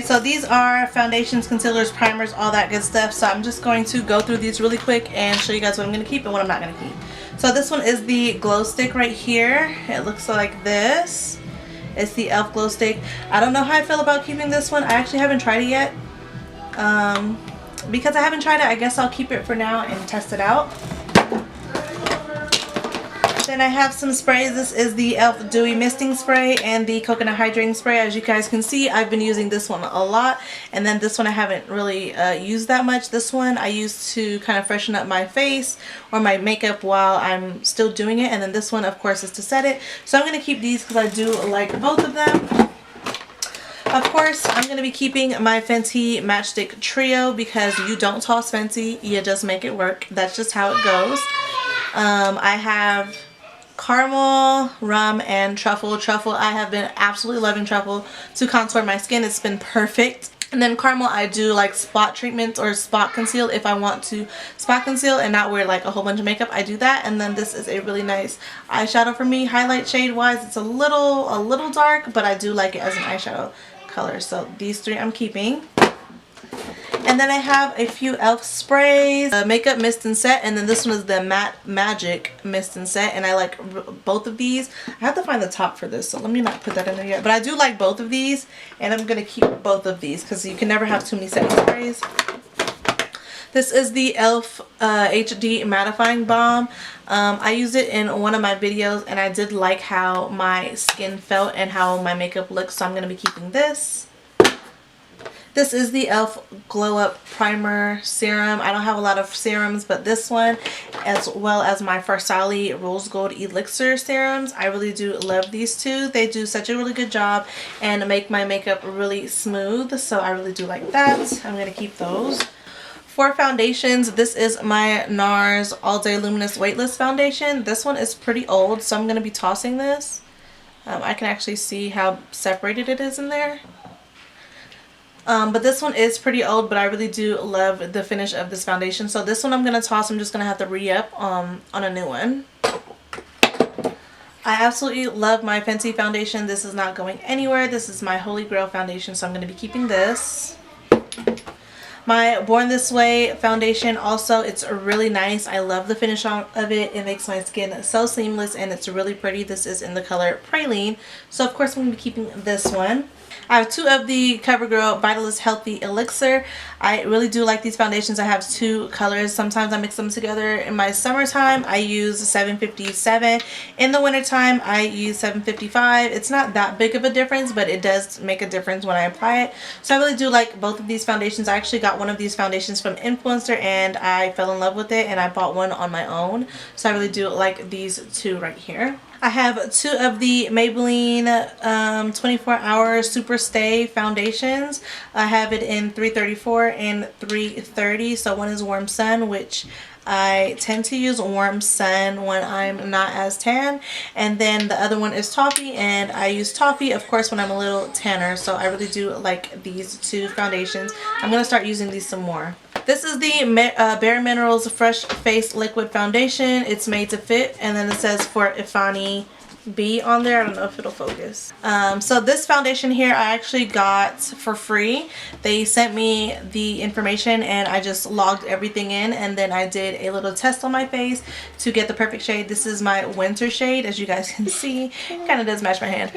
Okay, so these are foundations, concealers, primers, all that good stuff. So I'm just going to go through these really quick and show you guys what I'm going to keep and what I'm not going to keep. So this one is the glow stick right here. It looks like this. It's the e.l.f. glow stick. I don't know how I feel about keeping this one. I actually haven't tried it yet. Because I haven't tried it, I guess I'll keep it for now and test it out. Then I have some sprays. This is the e.l.f. Dewy Misting Spray and the Coconut Hydrating Spray. As you guys can see, I've been using this one a lot. And then this one I haven't really used that much. This one I use to kind of freshen up my face or my makeup while I'm still doing it. And then this one, of course, is to set it. So I'm going to keep these because I do like both of them. Of course, I'm going to be keeping my Fenty Matchstick Trio because you don't toss Fenty, you just make it work. That's just how it goes. I have caramel, rum, and truffle. Truffle, I have been absolutely loving truffle to contour my skin. It's been perfect. And then caramel, I do like spot treatments or spot conceal if I want to spot conceal and not wear like a whole bunch of makeup. I do that. And then this is a really nice eyeshadow for me. Highlight shade wise, it's a little dark, but I do like it as an eyeshadow color. So these three I'm keeping. And then I have a few e.l.f. sprays, makeup mist and set, and then this one is the Matte Magic mist and set, and I like both of these. I have to find the top for this, so let me not put that in there yet, but I do like both of these, and I'm going to keep both of these because you can never have too many setting sprays. This is the e.l.f. HD Mattifying Balm. I used it in one of my videos, and I did like how my skin felt and how my makeup looks, so I'm going to be keeping this. This is the e.l.f. Glow Up Primer Serum. I don't have a lot of serums, but this one, as well as my Farsali Rose Gold Elixir serums, I really do love these two. They do such a really good job and make my makeup really smooth, so I really do like that. I'm going to keep those. For foundations, this is my NARS All Day Luminous Weightless Foundation. This one is pretty old, so I'm going to be tossing this. I can actually see how separated it is in there. But this one is pretty old, but I really do love the finish of this foundation. So this one I'm going to toss. I'm just going to have to re-up on a new one. I absolutely love my Fenty foundation. This is not going anywhere. This is my Holy Grail foundation, so I'm going to be keeping this. My Born This Way foundation also, it's really nice. I love the finish of it. It makes my skin so seamless and it's really pretty. This is in the color Praline. So of course I'm going to be keeping this one. I have two of the CoverGirl Vitalist Healthy Elixir. I really do like these foundations. I have two colors. Sometimes I mix them together. In my summertime, I use 757. In the wintertime, I use 755. It's not that big of a difference, but it does make a difference when I apply it. So I really do like both of these foundations. I actually got one of these foundations from Influencer and I fell in love with it and I bought one on my own. So I really do like these two right here. I have two of the Maybelline 24 Hour Super Stay foundations. I have it in 334 and 330. So one is Warm Sun, which I tend to use Warm Sun when I'm not as tan. And then the other one is Toffee, and I use Toffee, of course, when I'm a little tanner. So I really do like these two foundations. I'm going to start using these some more. This is the Bare Minerals Fresh Face Liquid Foundation. It's made to fit, and then it says for Ifani B on there. I don't know if it'll focus. So this foundation here I actually got for free. They sent me the information and I just logged everything in, and then I did a little test on my face to get the perfect shade. This is my winter shade, as you guys can see. It kind of does match my hand,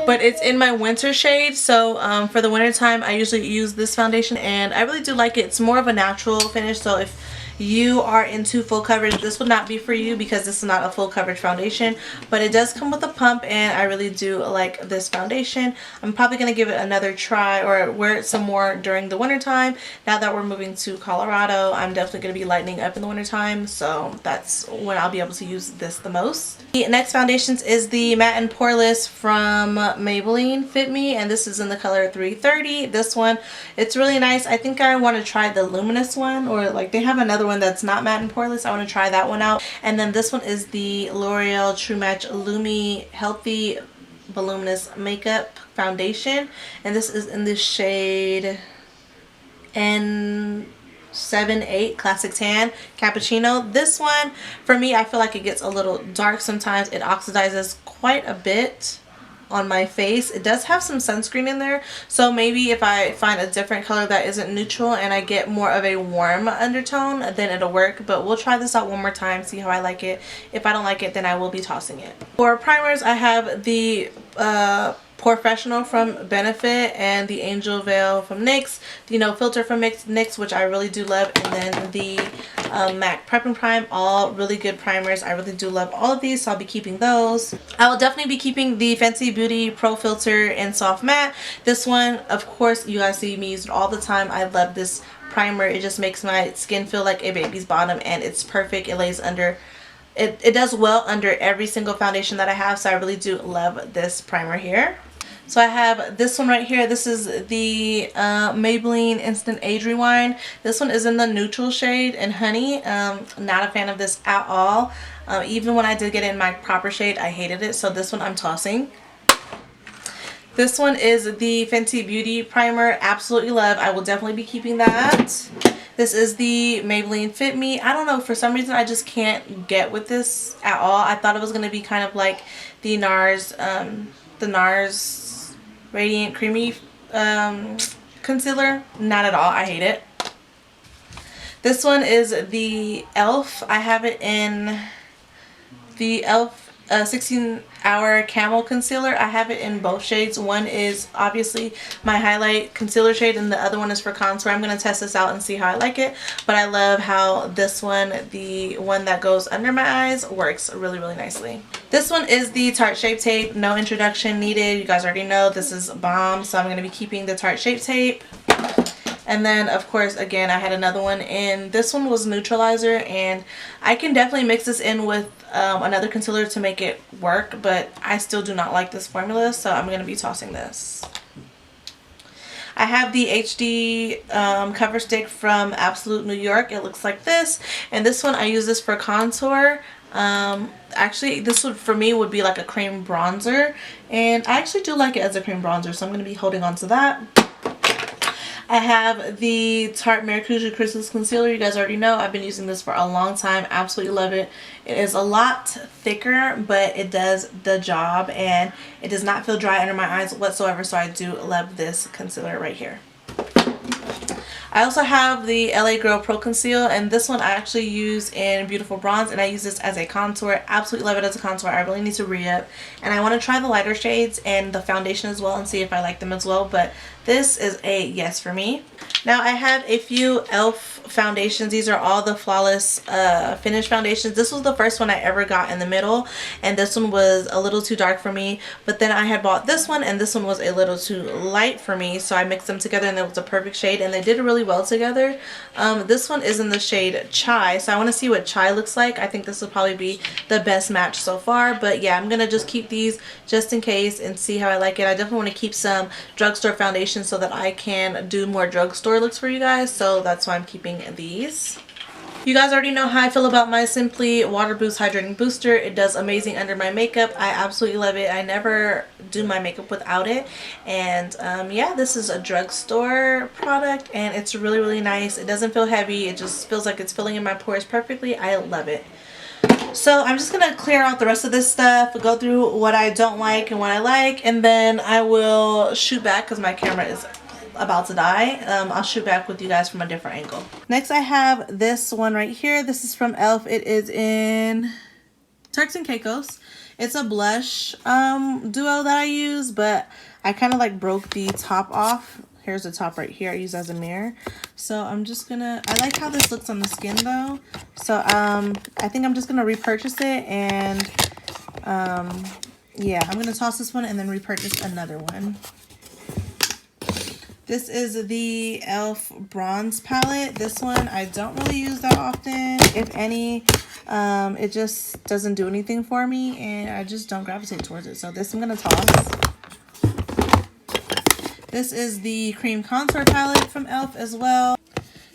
but it's in my winter shade. So for the winter time I usually use this foundation and I really do like it. It's more of a natural finish, so if you are into full coverage, this would not be for you because this is not a full coverage foundation, but it does come with a pump and I really do like this foundation. I'm probably going to give it another try or wear it some more during the winter time. Now that we're moving to Colorado, I'm definitely going to be lightening up in the winter time, so that's when I'll be able to use this the most. The next foundations is the Matte and Poreless from Maybelline Fit Me, and this is in the color 330. This one, it's really nice. I think I want to try the luminous one, or like they have another one that's not matte and poreless. I want to try that one out. And then this one is the L'Oreal True Match Lumi Healthy Voluminous Makeup Foundation, and this is in the shade N78 Classic Tan Cappuccino. This one, for me, I feel like it gets a little dark sometimes. It oxidizes quite a bit. on my face. It does have some sunscreen in there, so maybe if I find a different color that isn't neutral and I get more of a warm undertone, then it'll work. But we'll try this out one more time, see how I like it. If I don't like it, then I will be tossing it. For primers, I have the Porefessional from Benefit and the Angel Veil from NYX, the No Filter from NYX, which I really do love, and then the MAC Prep and Prime. All really good primers. I really do love all of these, so I'll be keeping those. I will definitely be keeping the Fenty Beauty Pro Filter in Soft Matte. This one, of course, you guys see me use it all the time. I love this primer. It just makes my skin feel like a baby's bottom, and it's perfect. It lays under... It does well under every single foundation that I have, so I really do love this primer here. So I have this one right here. This is the Maybelline Instant Age Rewind. This one is in the neutral shade in Honey. Not a fan of this at all. Even when I did get it in my proper shade, I hated it. So this one I'm tossing. This one is the Fenty Beauty Primer. Absolutely love. I will definitely be keeping that. This is the Maybelline Fit Me. I don't know, for some reason I just can't get with this at all. I thought it was going to be kind of like the NARS Radiant Creamy concealer. Not at all. I hate it. This one is the e.l.f. I have it in the e.l.f. 16-hour Camel Concealer. I have it in both shades. One is obviously my highlight concealer shade and the other one is for contour. I'm going to test this out and see how I like it. But I love how this one, the one that goes under my eyes, works really, really nicely. This one is the Tarte Shape Tape. No introduction needed. You guys already know this is bomb. So I'm going to be keeping the Tarte Shape Tape. And then, of course, again, I had another one in. This one was Neutralizer, and I can definitely mix this in with another concealer to make it work, but I still do not like this formula, so I'm going to be tossing this. I have the HD cover stick from Absolute New York. It looks like this, and this one I use this for contour. Actually, this would for me would be like a cream bronzer, and I actually do like it as a cream bronzer, so I'm going to be holding on to that. I have the Tarte Maracuja Crystals Concealer. You guys already know I've been using this for a long time. Absolutely love it. It is a lot thicker, but it does the job, and it does not feel dry under my eyes whatsoever, so I do love this concealer right here. I also have the LA Girl Pro Conceal, and this one I actually use in Beautiful Bronze, and I use this as a contour. Absolutely love it as a contour. I really need to re-up, and I want to try the lighter shades and the foundation as well and see if I like them as well, but this is a yes for me. Now I have a few e.l.f. foundations. These are all the Flawless Finish foundations. This was the first one I ever got in the middle, and this one was a little too dark for me, but then I had bought this one, and this one was a little too light for me, so I mixed them together and it was a perfect shade, and they did really well together. This one is in the shade Chai, so I want to see what Chai looks like. I think this will probably be the best match so far, but yeah, I'm gonna just keep these just in case and see how I like it. I definitely want to keep some drugstore foundation so that I can do more drugstore looks for you guys, so that's why I'm keeping these. You guys already know how I feel about my Simply Water Boost Hydrating Booster. It does amazing under my makeup. I absolutely love it. I never do my makeup without it, and yeah, this is a drugstore product, and it's really, really nice. It doesn't feel heavy. It just feels like it's filling in my pores perfectly. I love it. So I'm just going to clear out the rest of this stuff, go through what I don't like and what I like, and then I will shoot back because my camera is about to die. I'll shoot back with you guys from a different angle. Next I have this one right here. This is from e.l.f. It is in Turks and Caicos. It's a blush duo that I use, but I kind of like broke the top off. Here's the top right here. I use as a mirror. So I'm just gonna, I like how this looks on the skin though. So I think I'm just gonna repurchase it, and yeah, I'm gonna toss this one and then repurchase another one. This is the e.l.f. Bronze Palette. This one I don't really use that often. If any, it just doesn't do anything for me, and I just don't gravitate towards it. So this I'm gonna toss. This is the Cream Contour Palette from e.l.f. as well.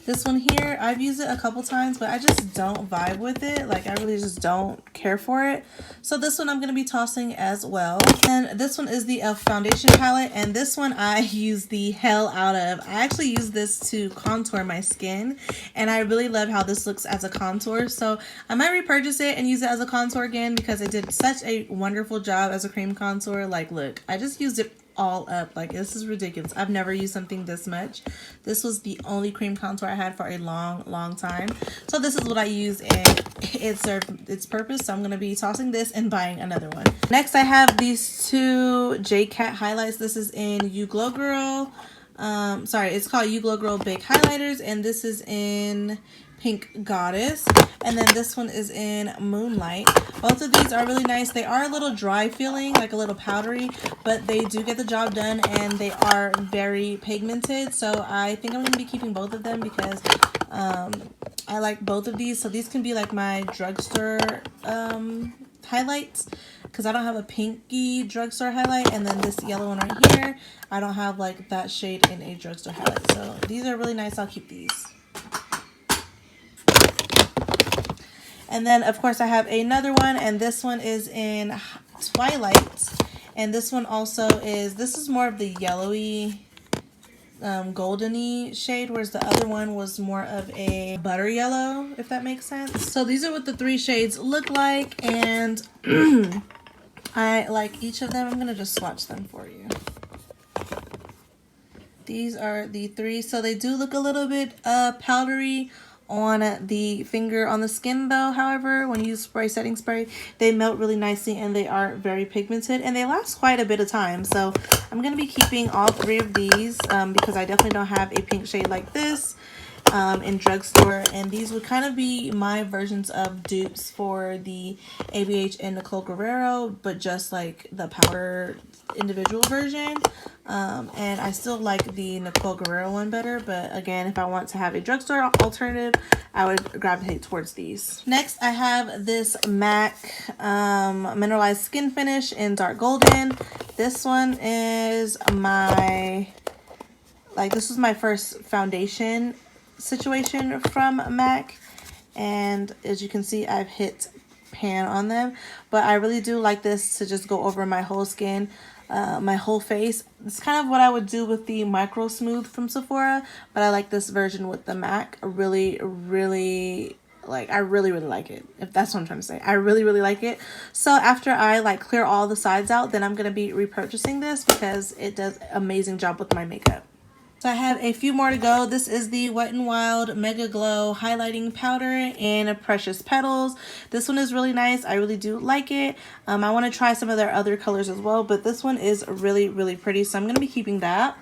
This one here, I've used it a couple times, but I just don't vibe with it. Like, I really just don't care for it. So this one I'm going to be tossing as well. And this one is the e.l.f. foundation palette. And this one I use the hell out of. I actually use this to contour my skin. And I really love how this looks as a contour. So I might repurchase it and use it as a contour again because it did such a wonderful job as a cream contour. Like, look, I just used it all up. Like, this is ridiculous. I've never used something this much. This was the only cream contour I had for a long time. So this is what I use, and it served its purpose. So I'm going to be tossing this and buying another one. Next, I have these two J-Cat highlights. This is in You Glow Girl. Sorry, it's called You Glow Girl Big Highlighters, and this is in Pink Goddess, and then this one is in Moonlight. Both of these are really nice. They are a little dry feeling, like a little powdery, but they do get the job done, and they are very pigmented. So I think I'm going to be keeping both of them because I like both of these. So these can be like my drugstore highlights, because I don't have a pinky drugstore highlight, and then this yellow one right here, I don't have like that shade in a drugstore highlight. So these are really nice. I'll keep these. And then, of course, I have another one, and this one is in Twilight. And this one also is, this is more of the yellowy, goldeny shade, whereas the other one was more of a butter yellow, if that makes sense. So these are what the three shades look like, and I like each of them. I'm going to just swatch them for you. These are the three. So they do look a little bit powdery on the finger, on the skin though. However, when you use setting spray, they melt really nicely, and they are very pigmented, and they last quite a bit of time. So I'm going to be keeping all three of these because I definitely don't have a pink shade like this in drugstore, and these would kind of be my versions of dupes for the ABH and Nicole Guerrero, but just like the powder individual version. And I still like the Nicole Guerrero one better, but again, if I want to have a drugstore alternative, I would gravitate towards these. Next, I have this MAC Mineralized Skin Finish in Dark Golden. This one is my, this was my first foundation situation from MAC, and as you can see, I've hit pan on them, but I really do like this to just go over my whole skin, my whole face. It's kind of what I would do with the Micro Smooth from Sephora, but I like this version with the MAC. I really like it, if that's what I'm trying to say. I really like it. So after I clear all the sides out, then I'm going to be repurchasing this because it does an amazing job with my makeup. So I have a few more to go. This is the Wet n Wild Mega Glow Highlighting Powder in Precious Petals. This one is really nice. I really do like it. I want to try some of their other colors as well, but this one is really pretty, so I'm going to be keeping that.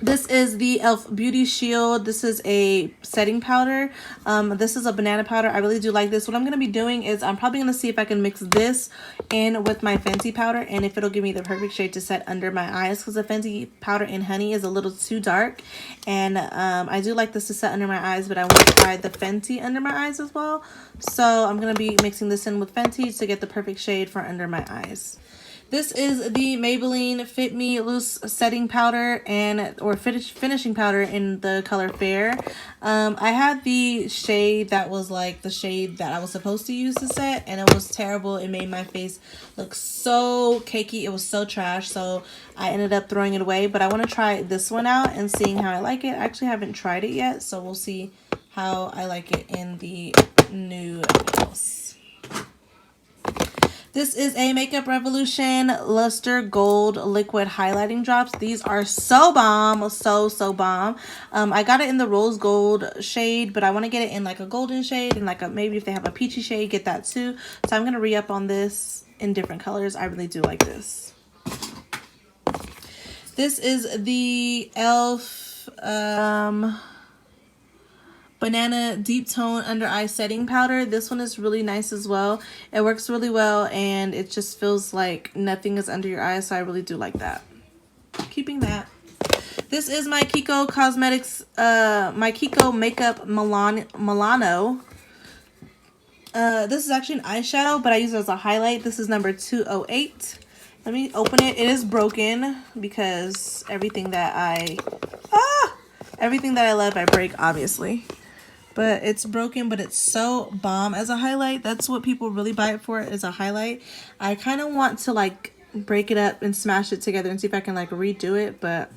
This is the e.l.f. Beauty Shield. This is a setting powder. This is a banana powder. I really do like this. What I'm going to be doing is I'm probably going to see if I can mix this in with my Fenty powder, and if it'll give me the perfect shade to set under my eyes, because the Fenty powder in Honey is a little too dark, and I do like this to set under my eyes, but I want to try the Fenty under my eyes as well. So I'm going to be mixing this in with Fenty to get the perfect shade for under my eyes. This is the Maybelline Fit Me Loose Setting Powder or Finishing Powder in the color Fair. I had the shade that was like the shade that I was supposed to use to set, and it was terrible. It made my face look so cakey. It was so trash, so I ended up throwing it away. But I want to try this one out and seeing how I like it. I actually haven't tried it yet, so we'll see how I like it in the new house. This is a Makeup Revolution Luster Gold Liquid Highlighting Drops. These are so bomb, so bomb. I got it in the rose gold shade, but I want to get it in like a golden shade, and like maybe if they have a peachy shade, get that too. So I'm going to re-up on this in different colors. I really do like this. This is the e.l.f. Banana Deep Tone Under Eye Setting Powder. This one is really nice as well. It works really well, and it just feels like nothing is under your eyes, so I really do like that. Keeping that. This is my Kiko Cosmetics, my Kiko Makeup Milano. This is actually an eyeshadow, but I use it as a highlight. This is number 208. Let me open it. It is broken because everything that Everything that I love, I break, obviously. But it's broken, but it's so bomb as a highlight. That's what people really buy it for, is a highlight. I kind of want to like break it up and smash it together and see if I can like redo it, but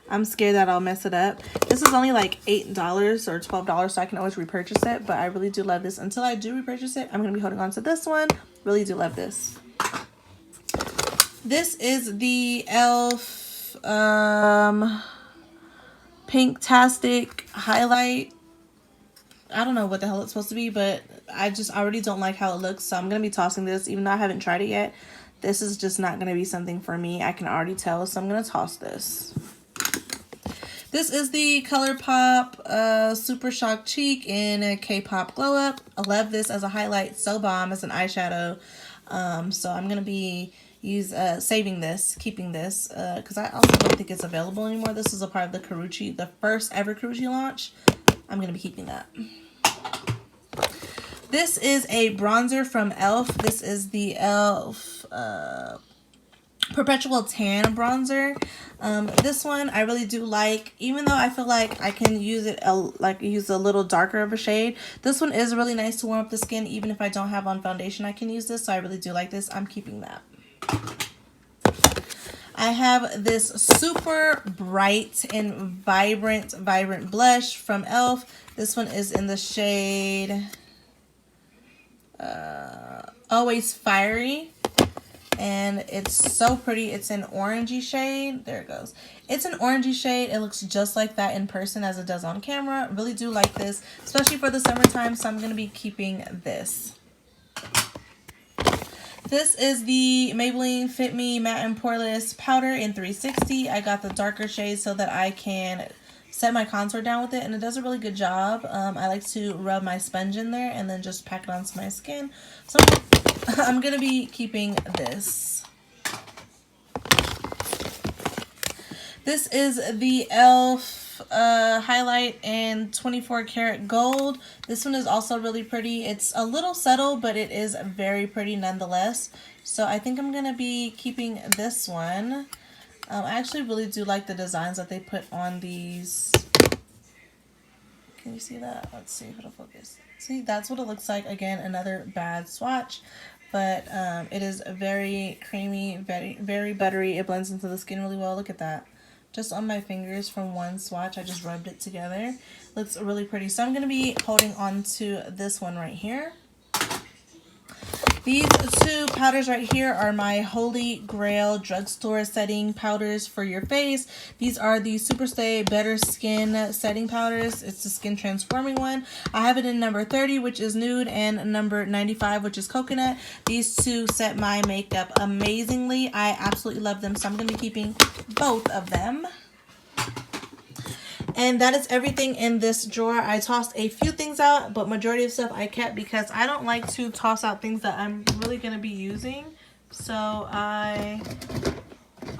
I'm scared that I'll mess it up. This is only like $8 or $12, so I can always repurchase it, but I really do love this. Until I do repurchase it, I'm going to be holding on to this one. Really do love this. This is the e.l.f. Pinktastic highlight. I don't know what the hell it's supposed to be, but I just already don't like how it looks, so I'm going to be tossing this, even though I haven't tried it yet. This is just not going to be something for me. I can already tell, so I'm going to toss this. This is the ColourPop Super Shock Cheek in a K-Pop Glow Up. I love this as a highlight, so bomb as an eyeshadow. So I'm going to be saving this, keeping this, because I also don't think it's available anymore. This is a part of the Karrueche, the first ever Karrueche launch. I'm going to be keeping that. This is a bronzer from e.l.f. This is the e.l.f. Perpetual Tan bronzer. This one I really do like, even though I feel like I can use it use a little darker of a shade. This one is really nice to warm up the skin. Even if I don't have on foundation, I can use this, so I really do like this. I'm keeping that. I have this super bright and vibrant blush from e.l.f. This one is in the shade Always Fiery. And it's so pretty. It's an orangey shade. There it goes. It's an orangey shade. It looks just like that in person as it does on camera. Really do like this, especially for the summertime, so I'm going to be keeping this. This is the Maybelline Fit Me Matte and Poreless Powder in 360. I got the darker shade so that I can set my contour down with it, and it does a really good job. I like to rub my sponge in there and then just pack it onto my skin. So I'm going to be keeping this. This is the e.l.f. highlight in 24 karat gold. This one is also really pretty. It's a little subtle, but it is very pretty nonetheless. So I think I'm going to be keeping this one. I actually really do like the designs that they put on these. Can you see that? Let's see if it'll focus. See, that's what it looks like. Again, another bad swatch. But it is very creamy, very buttery. It blends into the skin really well. Look at that. Just on my fingers from one swatch, I just rubbed it together. Looks really pretty. So I'm going to be holding on to this one right here. These two powders right here are my Holy Grail drugstore setting powders for your face. These are the Superstay Better Skin setting powders. It's the skin transforming one. I have it in number 30, which is nude, and number 95, which is coconut. These two set my makeup amazingly. I absolutely love them, so I'm going to be keeping both of them. And that is everything in this drawer. I tossed a few things out, but majority of stuff I kept because I don't like to toss out things that I'm really going to be using. So I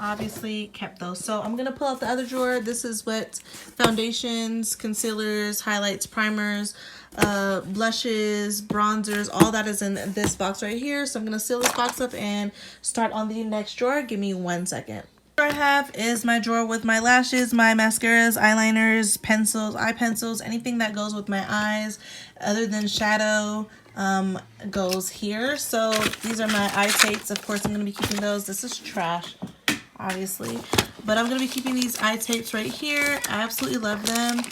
obviously kept those. So I'm going to pull out the other drawer. This is what foundations, concealers, highlights, primers, blushes, bronzers, all that is in this box right here. So I'm going to seal this box up and start on the next drawer. Give me 1 second. I have is my drawer with my lashes, my mascaras, eyeliners, pencils, eye pencils, anything that goes with my eyes other than shadow goes here. So these are my eye tapes. Of course, I'm going to be keeping those. This is trash, obviously, but I'm going to be keeping these eye tapes right here. I absolutely love them.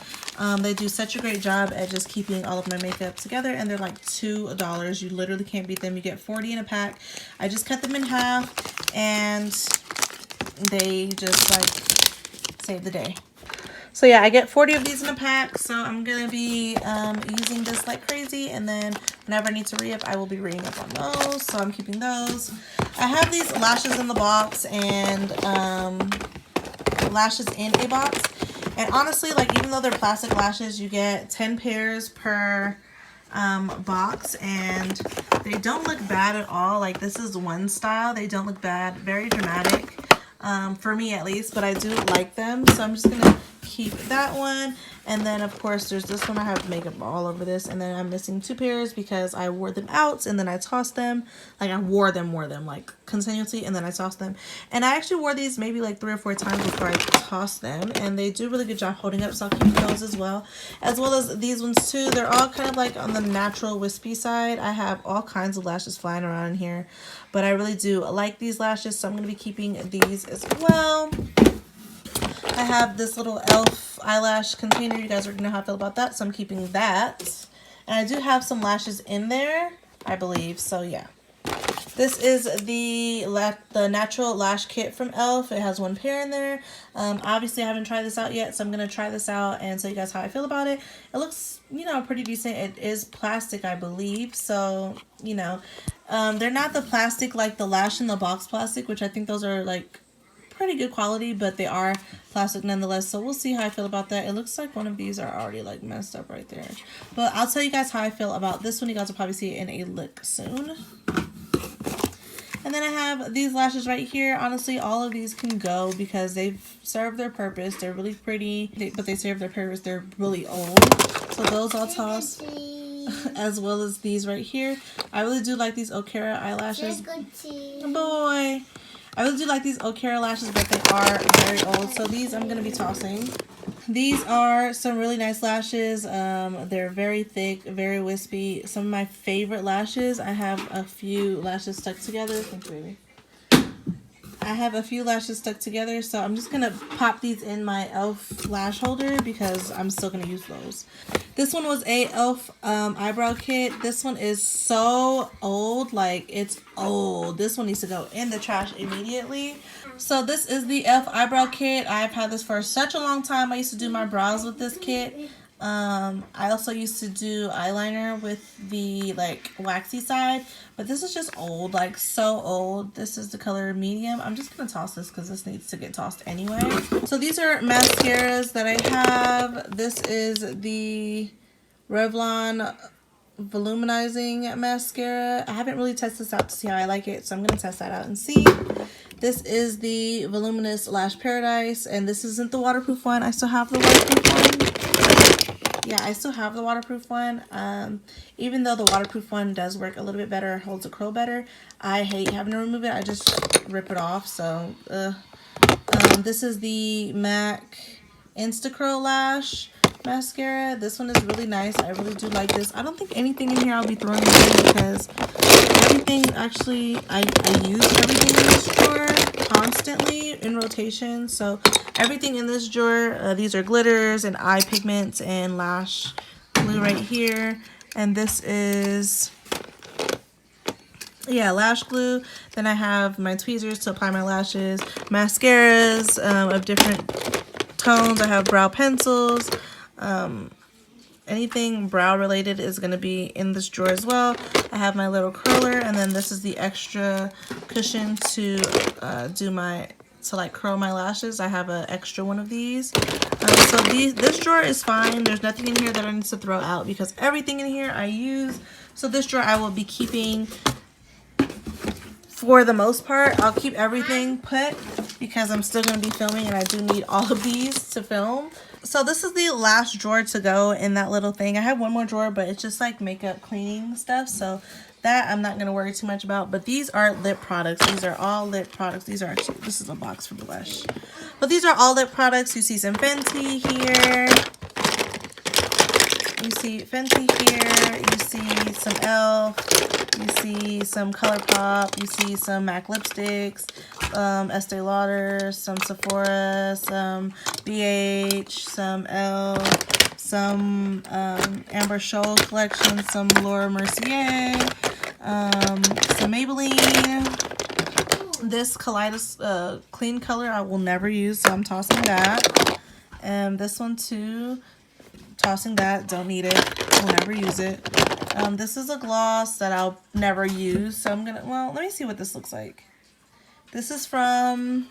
They do such a great job at just keeping all of my makeup together, and they're like $2. You literally can't beat them. You get 40 in a pack. I just cut them in half, and they just like save the day. So yeah, I get 40 of these in a pack, so I'm gonna be using this like crazy, and then whenever I need to re-up, I will be re-up on those, so I'm keeping those. I have these lashes in the box, and lashes in a box, and honestly, like, even though they're plastic lashes, you get 10 pairs per box, and they don't look bad at all. Like, this is one style. They don't look bad. Very dramatic. For me at least, but I do like them, so I'm just gonna keep that one. And then of course there's this one. I have makeup all over this, and then I'm missing 2 pairs because I wore them out and then I tossed them. Like, I wore them like continuously, and then I toss them. And I actually wore these maybe like 3 or 4 times before I tossed them, and they do a really good job holding up, so I'll keep those as well as these ones too. They're all kind of like on the natural wispy side. I have all kinds of lashes flying around in here, but I really do like these lashes, so I'm going to be keeping these as well. I have this little e.l.f. eyelash container. You guys are going to know how I feel about that, so I'm keeping that. And I do have some lashes in there, I believe, so yeah. This is the natural lash kit from e.l.f. It has 1 pair in there. Obviously, I haven't tried this out yet, so I'm going to try this out and tell you guys how I feel about it. It looks, you know, pretty decent. It is plastic, I believe, so, you know. They're not the plastic like the Lash in the Box plastic, which I think those are, like, pretty good quality, but they are plastic nonetheless, so we'll see how I feel about that. It looks like one of these are already, like, messed up right there. But I'll tell you guys how I feel about this one. You guys will probably see it in a lick soon. And then I have these lashes right here. Honestly, all of these can go because they've served their purpose. They're really pretty, but they serve their purpose. They're really old. So those I'll toss, as well as these right here. I really do like these Okara eyelashes. Boy. I really do like these Okara lashes, but they are very old. So these I'm going to be tossing. These are some really nice lashes. They're very thick, very wispy. Some of my favorite lashes. I have a few lashes stuck together. Thank you, baby. I have a few lashes stuck together, so I'm just going to pop these in my e.l.f. lash holder because I'm still going to use those. This one was a e.l.f. Eyebrow kit. This one is so old, like it's old. This one needs to go in the trash immediately. So this is the e.l.f. eyebrow kit. I've had this for such a long time. I used to do my brows with this kit. I also used to do eyeliner with the like waxy side, but this is just old, like so old. This is the color medium. I'm just gonna toss this because this needs to get tossed anyway. So these are mascaras that I have. This is the Revlon Volumizing Mascara. I haven't really tested this out to see how I like it, so I'm gonna test that out and see. This is the Voluminous Lash Paradise, and this isn't the waterproof one. I still have the waterproof one. Yeah, I still have the waterproof one. Even though the waterproof one does work a little bit better, holds a curl better, I hate having to remove it. I just rip it off. So, this is the MAC Insta Curl Lash Mascara. This one is really nice. I really do like this. I don't think anything in here I'll be throwing away because everything, actually, I use everything in this drawer constantly in rotation. So everything in this drawer, these are glitters and eye pigments and lash glue right here. And this is, yeah, lash glue. Then I have my tweezers to apply my lashes, mascaras of different tones. I have brow pencils. Anything brow related is going to be in this drawer as well. I have my little curler, and then this is the extra cushion to like curl my lashes. I have an extra one of these. So this drawer is fine. There's nothing in here that I need to throw out because everything in here I use. So this drawer I will be keeping for the most part. I'll keep everything put because I'm still going to be filming and I do need all of these to film. So this is the last drawer to go in that little thing. I have one more drawer, but it's just like makeup cleaning stuff. So that I'm not going to worry too much about. But these are lip products. These are all lip products. These are actually, this is a box for blush. But these are all lip products. You see some Fenty here. You see Fenty here. You see some e.l.f. You see some ColourPop. You see some MAC lipsticks. Estee Lauder. Some Sephora. Some BH. Some e.l.f. Some Amber Shoal collection. Some Laura Mercier. Some Maybelline. This Kaleidos clean color I will never use, so I'm tossing that. And this one too. Tossing that, don't need it, will never use it. This is a gloss that I'll never use, so I'm gonna, well, let me see what this looks like. This is from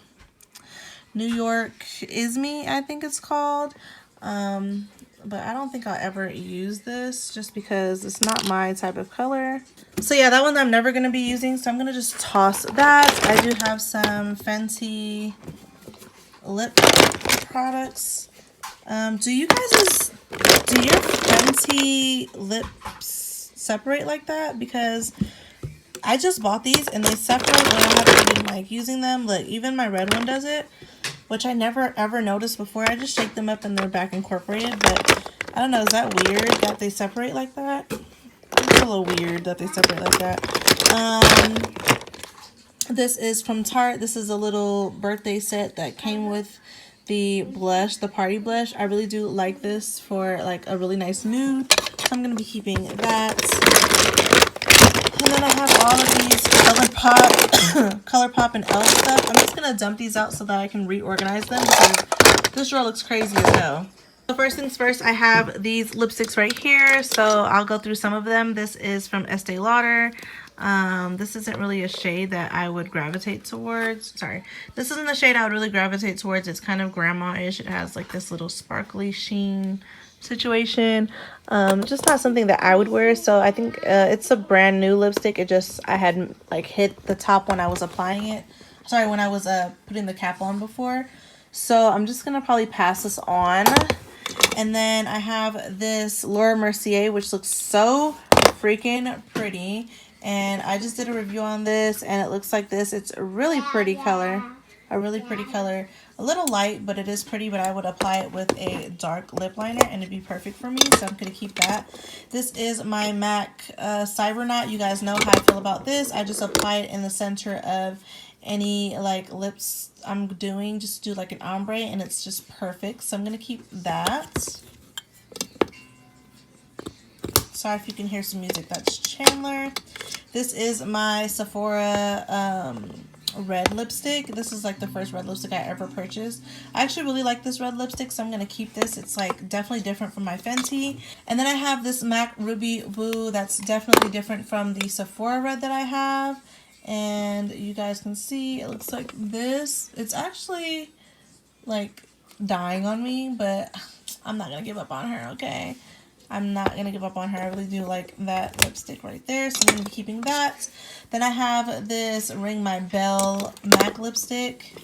New York Isme, I think it's called. But I don't think I'll ever use this just because it's not my type of color. So yeah, that one I'm never gonna be using, so I'm gonna just toss that. I do have some Fenty lip products. Do your Fenty lips separate like that? Because I just bought these and they separate when I have been like using them. Look, even my red one does it, which I never ever noticed before. I just shake them up and they're back incorporated, but I don't know, is that weird that they separate like that? It's a little weird that they separate like that. This is from Tarte. This is a little birthday set that came with the blush, the party blush. I really do like this for like a really nice nude. So I'm going to be keeping that. And then I have all of these ColourPop and e.l.f. stuff. I'm just going to dump these out so that I can reorganize them because this drawer looks crazy as hell. So first things first, I have these lipsticks right here. So I'll go through some of them. This is from Estee Lauder. This isn't really a shade that I would gravitate towards. Sorry, this isn't the shade I would really gravitate towards. It's kind of grandma-ish. It has like this little sparkly sheen situation. Just not something that I would wear. So I think it's a brand new lipstick. It just, I had like hit the top when I was applying it. Sorry, when I was putting the cap on before. So I'm just gonna probably pass this on. And then I have this Laura Mercier, which looks so freaking pretty. And I just did a review on this, and it looks like this. It's a really pretty color. A really pretty color. A little light, but it is pretty, but I would apply it with a dark lip liner, and it'd be perfect for me, so I'm going to keep that. This is my MAC Cybernaut. You guys know how I feel about this. I just apply it in the center of any, like, lips I'm doing. Just do, like, an ombre, and it's just perfect. So I'm going to keep that. Sorry if you can hear some music. That's Chandler. This is my Sephora red lipstick. This is like the first red lipstick I ever purchased. I actually really like this red lipstick, so I'm going to keep this. It's like definitely different from my Fenty. And then I have this MAC Ruby Woo that's definitely different from the Sephora red that I have. And you guys can see it looks like this. It's actually like dying on me, but I'm not going to give up on her, okay? I'm not going to give up on her. I really do like that lipstick right there, so I'm going to be keeping that. Then I have this Ring My Bell MAC lipstick,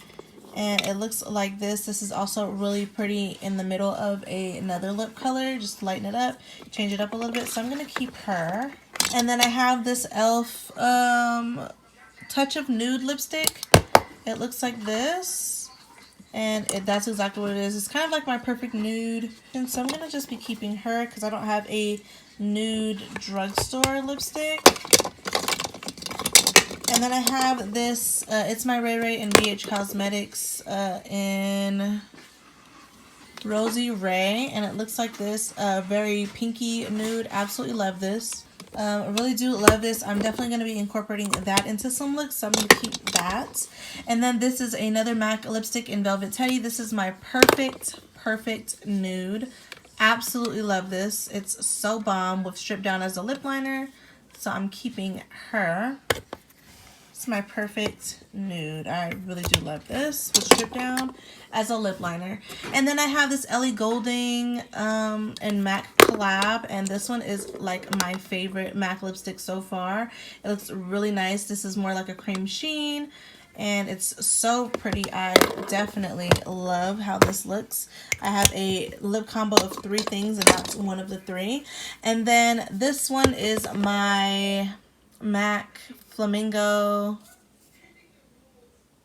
and it looks like this. This is also really pretty in the middle of another lip color. Just lighten it up, change it up a little bit, so I'm going to keep her. And then I have this e.l.f. Touch of Nude lipstick. It looks like this. And that's exactly what it is. It's kind of like my perfect nude. And so I'm going to just be keeping her because I don't have a nude drugstore lipstick. And then I have this, it's my Ray Ray and BH Cosmetics in Rosy Ray. And it looks like this, very pinky nude. Absolutely love this. I really do love this. I'm definitely going to be incorporating that into some looks, so I'm going to keep that. And then this is another MAC lipstick in Velvet Teddy. This is my perfect nude. Absolutely love this. It's so bomb with stripped down as a lip liner, so I'm keeping her. It's my perfect nude. I really do love this with stripped down as a lip liner. And then I have this Ellie Goulding and MAC collab, and this one is like my favorite MAC lipstick so far. It looks really nice. This is more like a cream sheen, and it's so pretty. I definitely love how this looks. I have a lip combo of 3 things, and that's one of the 3. And then this one is my MAC Flamingo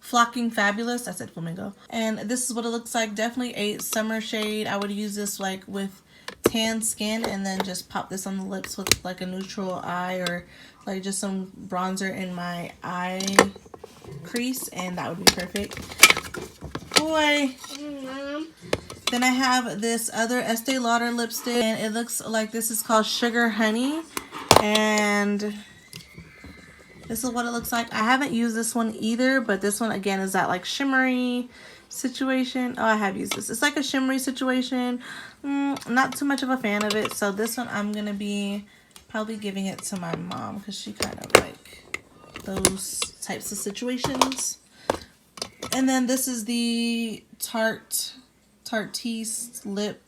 Flocking Fabulous. I said flamingo. And this is what it looks like. Definitely a summer shade. I would use this like with tan skin and then just pop this on the lips with like a neutral eye or like just some bronzer in my eye crease, and that would be perfect. Boy. Then I have this other Estee Lauder lipstick, and it looks like this is called Sugar Honey, and this is what it looks like. I haven't used this one either, but this one again is that like shimmery situation. Oh, I have used this. It's like a shimmery situation. Not too much of a fan of it. So this one I'm going to be probably giving it to my mom because she kind of like those types of situations. And then this is the Tarte's lip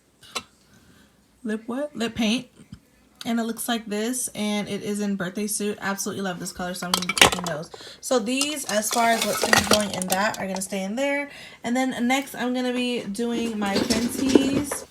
paint. And it looks like this, and it is in Birthday Suit. Absolutely love this color, so I'm going to be keeping those. So these, as far as what's going to be going in that, are going to stay in there. And then next, I'm going to be doing my Fenty's.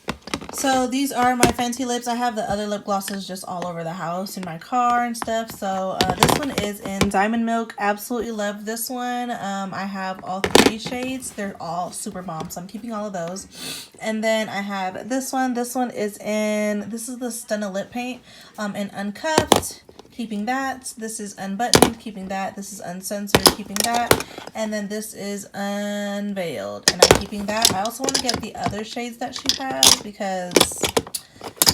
So these are my Fenty lips. I have the other lip glosses just all over the house, in my car and stuff. So this one is in Diamond Milk. Absolutely love this one. I have all 3 shades. They're all super bomb, so I'm keeping all of those. And then I have this one. This one is in, this is the Stunna Lip Paint in Uncuffed. Keeping that. This is Unbuttoned, keeping that. This is Uncensored, keeping that. And then this is Unveiled, and I'm keeping that. I also want to get the other shades that she has because,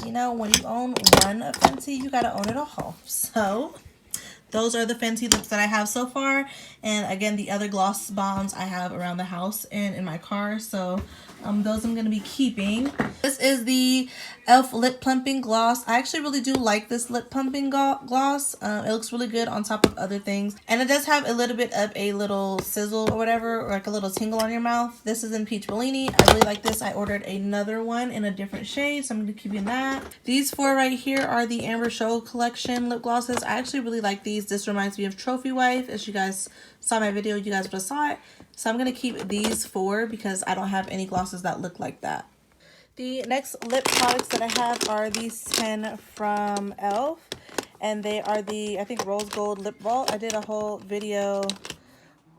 you know, when you own one of Fenty, you gotta own it all. So those are the Fenty lips that I have so far. And again, the other gloss bombs I have around the house and in my car. So those I'm going to be keeping. This is the e.l.f. Lip Plumping Gloss. I actually really do like this lip plumping gloss. It looks really good on top of other things. And it does have a little bit of a little sizzle or whatever, or like a little tingle on your mouth. This is in Peach Bellini. I really like this. I ordered another one in a different shade, so I'm going to keep in that. These 4 right here are the Amber Show Collection lip glosses. I actually really like these. This reminds me of Trophy Wife. As you guys saw my video, you guys would have saw it. So I'm going to keep these 4 because I don't have any glosses that look like that. The next lip products that I have are these 10 from e.l.f. And they are the, I think, Rose Gold Lip Vault. I did a whole video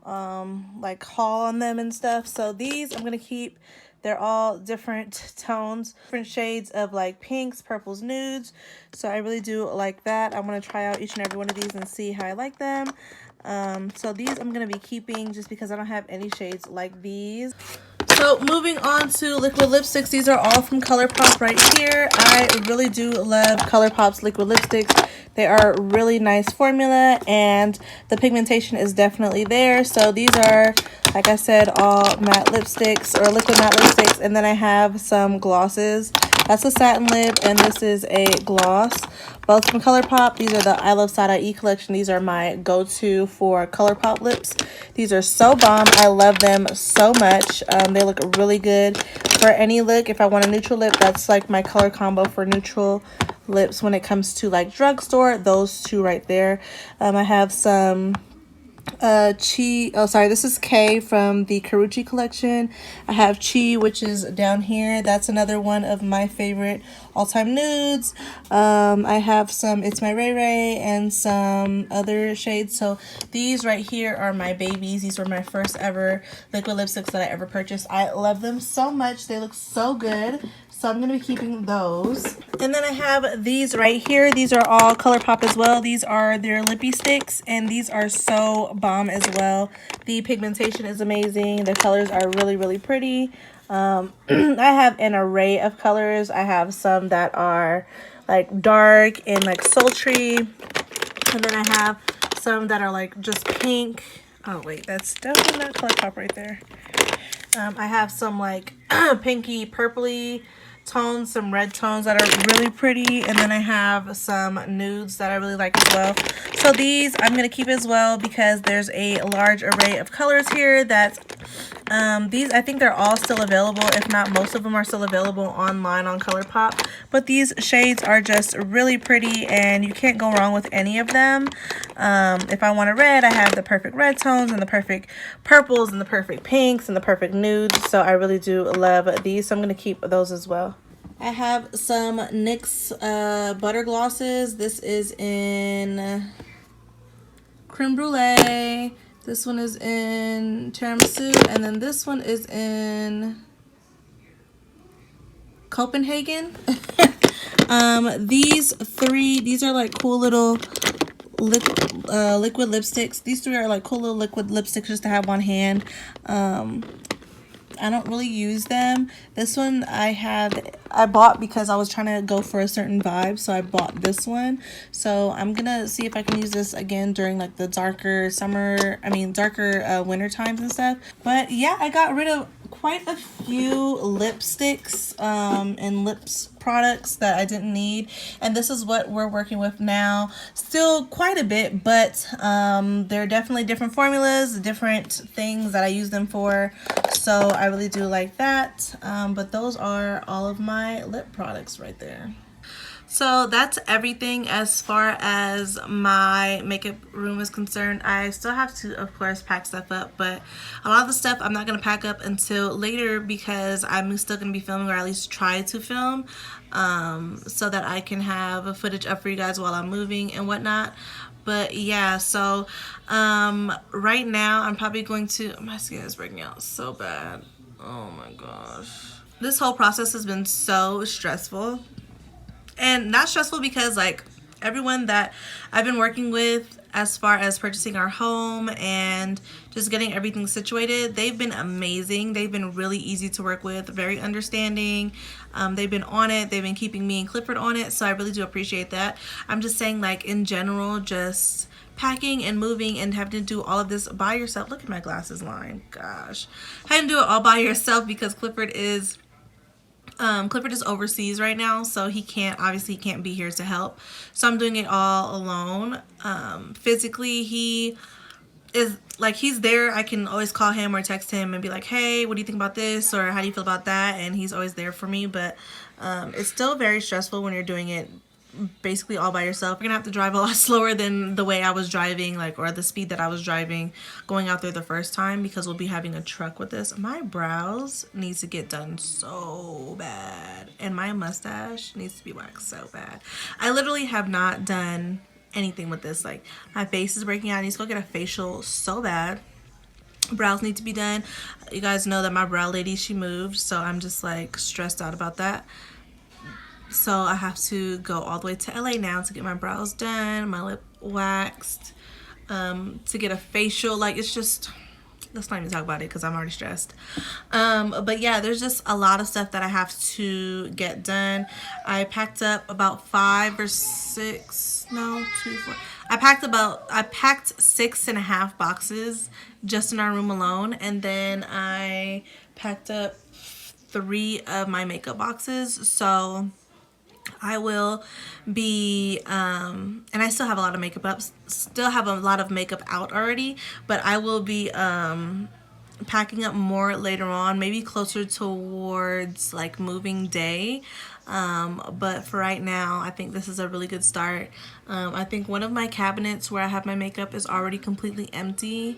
like haul on them and stuff. So these I'm going to keep. They're all different tones, different shades of like pinks, purples, nudes. So I really do like that. I'm going to try out each and every one of these and see how I like them. So these I'm going to be keeping just because I don't have any shades like these. So moving on to liquid lipsticks. These are all from ColourPop right here. I really do love ColourPop's liquid lipsticks. They are really nice formula and the pigmentation is definitely there. So these are, like I said, all matte lipsticks or liquid matte lipsticks. And then I have some glosses. That's a satin lip and this is a gloss. Both from ColourPop. These are the I Love Side Eye collection. These are my go-to for ColourPop lips. These are so bomb. I love them so much. They look really good for any look. If I want a neutral lip, that's like my color combo for neutral lips when it comes to like drugstore. Those 2 right there. I have some this is K from the Karuchi collection. I have Chi, which is down here. That's another one of my favorite all-time nudes. I have some It's My Ray Ray and some other shades. So these right here are my babies. These were my first ever liquid lipsticks that I ever purchased. I love them so much. They look so good. So I'm going to be keeping those. And then I have these right here. These are all ColourPop as well. These are their lippy sticks. And these are so bomb as well. The pigmentation is amazing. The colors are really, really pretty. I have an array of colors. I have some that are like dark and like sultry. And then I have some that are like just pink. Oh, wait. That's definitely not ColourPop right there. I have some like pinky, purpley tones, some red tones that are really pretty, and then I have some nudes that I really like as well. So these I'm going to keep as well because there's a large array of colors here that these I think they're all still available. If not, most of them are still available online on ColourPop, but these shades are just really pretty and you can't go wrong with any of them. If I want a red, I have the perfect red tones and the perfect purples and the perfect pinks and the perfect nudes. So I really do love these, so I'm going to keep those as well. I have some NYX butter glosses. This is in Creme Brulee. This one is in Tiramisu. And then this one is in Copenhagen. These 3, these are like cool little liquid lipsticks. These 3 are like cool little liquid lipsticks just to have on hand. I don't really use them. This one I bought because I was trying to go for a certain vibe, so I bought this one. So I'm gonna see if I can use this again during like the darker winter times and stuff. But yeah, I got rid of quite a few lipsticks and lips products that I didn't need, and this is what we're working with now. Still quite a bit, but there are definitely different formulas, different things that I use them for, so I really do like that. But those are all of my lip products right there. So that's everything as far as my makeup room is concerned. I still have to, of course, pack stuff up, but a lot of the stuff I'm not going to pack up until later because I'm still going to be filming, or at least try to film, so that I can have footage up for you guys while I'm moving and whatnot. But yeah, so right now I'm probably going to, my skin is breaking out so bad. Oh my gosh. This whole process has been so stressful. And not stressful because like everyone that I've been working with as far as purchasing our home and just getting everything situated, they've been amazing. They've been really easy to work with, very understanding. They've been on it. They've been keeping me and Clifford on it. So I really do appreciate that. I'm just saying, like, in general, just packing and moving and having to do all of this by yourself. Look at my glasses line. Gosh. Having to do it all by yourself because Clifford is overseas right now, so he can't be here to help. So I'm doing it all alone. Physically, he is like, he's there. I can always call him or text him and be like, hey, what do you think about this, or how do you feel about that? And he's always there for me. But it's still very stressful when you're doing it basically all by yourself. You're gonna have to drive a lot slower than the way I was driving, like, or the speed that I was driving going out there the first time, because we'll be having a truck with this. My brows needs to get done so bad, and my mustache needs to be waxed so bad. I literally have not done anything with this. Like, my face is breaking out. I need to go get a facial so bad. Brows need to be done. You guys know that my brow lady, she moved, so I'm just like stressed out about that. So I have to go all the way to LA now to get my brows done, my lip waxed, to get a facial. Like, it's just, let's not even talk about it because I'm already stressed. But yeah, there's just a lot of stuff that I have to get done. I packed up about 5 or 6, no, 2, 4. I packed 6.5 boxes just in our room alone. And then I packed up 3 of my makeup boxes. So I will be, and I still have a lot of makeup up, still have a lot of makeup out already, but I will be packing up more later on, maybe closer towards like moving day. But for right now, I think this is a really good start. I think one of my cabinets where I have my makeup is already completely empty.